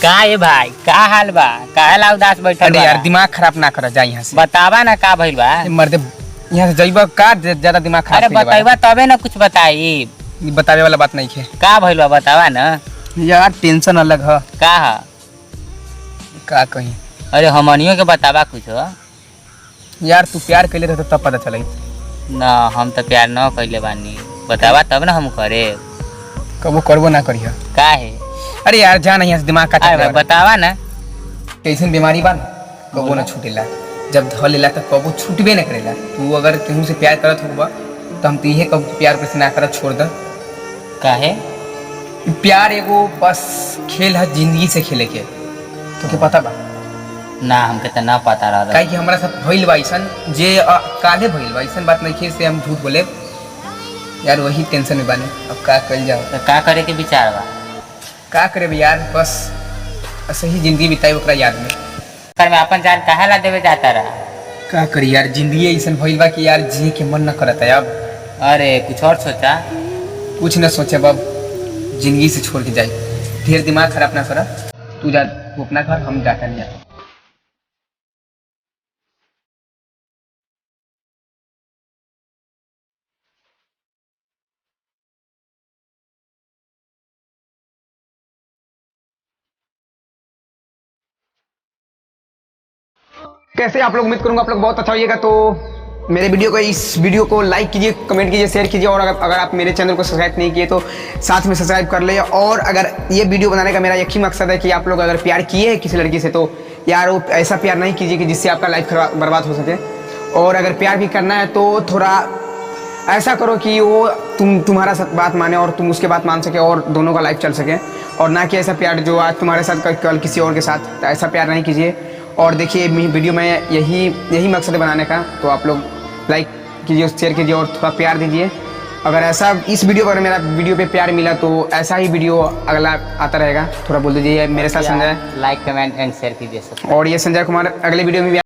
का है भाई, का हाल बा? काहेला उदास बैठल अरे बा? यार दिमाग खराब ना कर जा यहाँ से। बतावा ना का भइल बा। मर्दे यहाँ से जाइबा का ज्यादा दिमाग खराब अरे कइले बा। बताइबा तबे ना कुछ बताई। ई बतावे वाला बात नहीं है का भइल बा बतावा ना। यार, टेंशन अलग है। का है? का कहीं अरे हमनियों के बतावा कुछ हो। यार, तू प्यार कैले रहता तब पता चलाई। ना हम तो प्यार न कइले बानी, बतावा तब ना हम करे। कबो करबो ना करिया। का है? अरे यार जाना यहाँ से, दिमाग का अरे बतावा ना। कैसन बीमारी बा ना, कबो ना छूटेला। जब धर लेला तो कबो छूटबे ना करेला। तू अगर केहू से प्यार करत होबा तो हम तुहे कब प्यार कैसे ना करत छोड़ द। का है? प्यार एगो बस खेल है, जिंदगी से खेले के। तो के पता बा ना हमके तो ना पता रहा। काहे कि हमारा साथ भइल बा अइसन जे काले भइल बा। अइसन बात नहीं से हम झूठ बोले यार, वही टेंशन में बानी। अब का कइल जाओ? तो का करे के विचार बा? का करे यार, बस ऐसे ही जिंदगी बिताई ओकरा याद में। कर में अपन जान काहेला देवे जाता रहा? का करी यार, जिंदगी अइसन भइल बा कि यार जिए के मन न करता है अब। अरे कुछ और सोचा? कुछ न सोचे बाब, जिंदगी से छोड़ के जाए। ढेर दिमाग खराब ना करा। तू जा अपना घर, हम जाकर नहीं जाते। कैसे आप लोग, उम्मीद करूंगा आप लोग बहुत अच्छा होइएगा। तो मेरे वीडियो को, इस वीडियो को लाइक कीजिए, कमेंट कीजिए, शेयर कीजिए। और अगर आप मेरे चैनल को सब्सक्राइब नहीं किए तो साथ में सब्सक्राइब कर ले। और अगर ये वीडियो बनाने का मेरा एक ही मकसद है कि आप लोग अगर प्यार किए हैं किसी लड़की से तो यार वो ऐसा प्यार नहीं कीजिए कि जिससे आपका लाइफ बर्बाद हो सके। और अगर प्यार भी करना है तो थोड़ा ऐसा करो कि वो तुम्हारा साथ बात माने और तुम उसके बात मान सके और दोनों का लाइफ चल सके। और ना कि ऐसा प्यार जो आज तुम्हारे साथ कल किसी और के साथ, तो ऐसा प्यार नहीं कीजिए। और देखिए वीडियो में यही मकसद है बनाने का। तो आप लोग लाइक कीजिए, शेयर कीजिए और थोड़ा प्यार दीजिए। अगर ऐसा इस वीडियो पर मेरा वीडियो पे प्यार मिला तो ऐसा ही वीडियो अगला आता रहेगा। थोड़ा बोल दीजिए मेरे साथ Sanjay. Like comment and share कीजिए। और ये संजय कुमार अगले वीडियो में भी